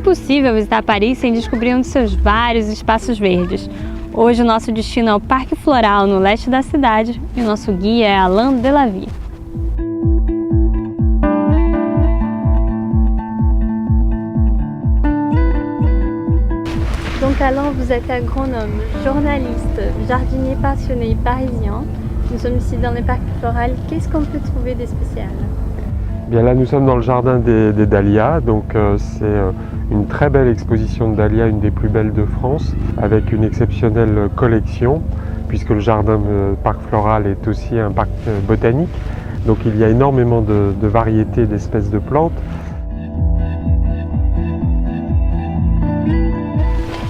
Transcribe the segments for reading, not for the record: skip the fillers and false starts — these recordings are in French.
impossível visitar Paris sem descobrir um de seus vários espaços verdes. Hoje o nosso destino é o Parque Floral, no leste da cidade, e o nosso guia é Alain Delavie. Donc Alain, vous êtes agronome, journaliste, jardinier passionné parisien. Nous sommes ici dans le Parc Floral. Qu'est-ce qu'on peut trouver de spécial? Bien là, nous sommes dans le jardin des dahlias, donc c'est une très belle exposition de dahlias, une des plus belles de France, avec une exceptionnelle collection, puisque le jardin Parc Floral est aussi un parc botanique, donc il y a énormément de variétés d'espèces de plantes.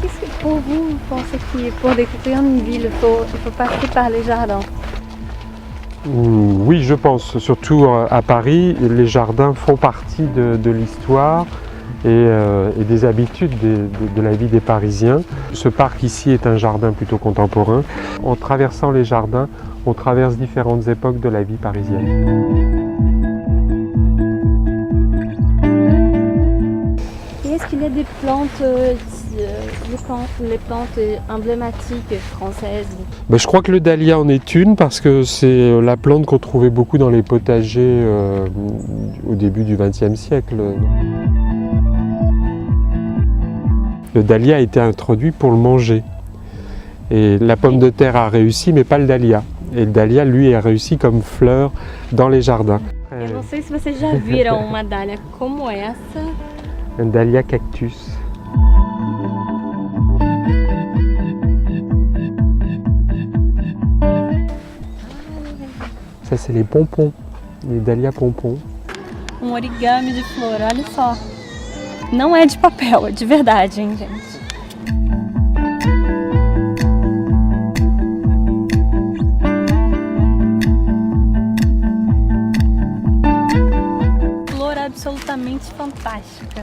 Qu'est-ce que pour vous pensez que pour découvrir une ville, il faut passer par les jardins? Oui, je pense, surtout à Paris, les jardins font partie de l'histoire et des habitudes de la vie des Parisiens. Ce parc ici est un jardin plutôt contemporain. En traversant les jardins, on traverse différentes époques de la vie parisienne. Et est-ce qu'il y a des plantes les plantes emblématiques françaises? Je crois que le dahlia en est une parce que c'est la plante qu'on trouvait beaucoup dans les potagers au début du XXe siècle. Le dahlia a été introduit pour le manger. Et la pomme de terre a réussi, mais pas le dahlia. Et le dahlia, lui, a réussi comme fleur dans les jardins. Eu não sei se vocês já viram uma dália como essa. Un dahlia cactus. Ça, c'est les pompons, les dahlias pompons. Origami de flor, olha só. Não é de papel, é de verdade, hein, gente? Flor absolutamente fantástica.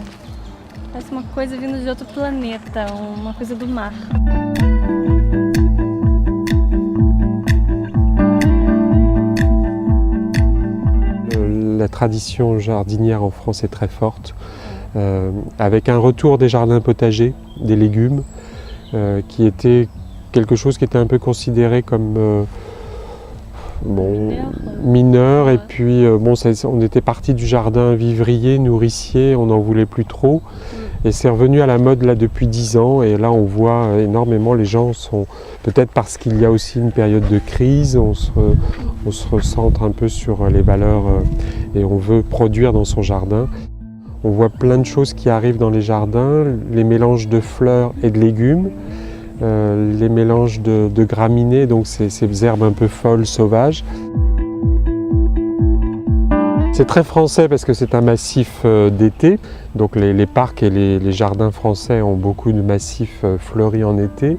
Parece uma coisa vindo de outro planeta, uma coisa do mar. La tradition jardinière en France est très forte, avec un retour des jardins potagers, des légumes, qui était quelque chose qui était un peu considéré comme mineur. Et puis on était parti du jardin vivrier, nourricier, on n'en voulait plus trop. Et c'est revenu à la mode là depuis 10 ans et là on voit énormément, les gens sont, peut-être parce qu'il y a aussi une période de crise, on se recentre un peu sur les valeurs et on veut produire dans son jardin. On voit plein de choses qui arrivent dans les jardins, les mélanges de fleurs et de légumes, les mélanges de graminées, donc ces herbes un peu folles, sauvages. C'est très français parce que c'est un massif d'été, donc les parcs et les jardins français ont beaucoup de massifs fleuris en été.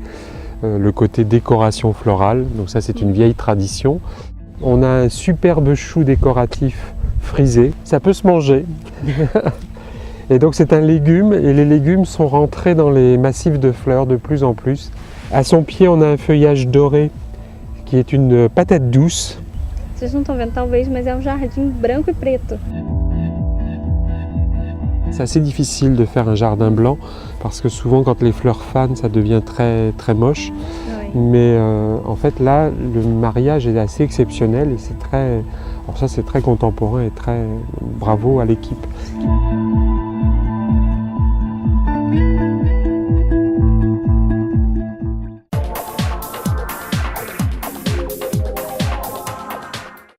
Le côté décoration florale, donc ça c'est une vieille tradition. On a un superbe chou décoratif frisé, ça peut se manger. Et donc c'est un légume et les légumes sont rentrés dans les massifs de fleurs de plus en plus. À son pied on a un feuillage doré qui est une patate douce. Vocês não estão vendo talvez, mas é jardim branco e preto. C'est assez difficile de faire un jardin blanc parce que souvent quand les fleurs fanent ça devient très, très moche. Oui. Mais en fait là le mariage est assez exceptionnel et c'est très, alors ça c'est très contemporain et très bravo à l'équipe.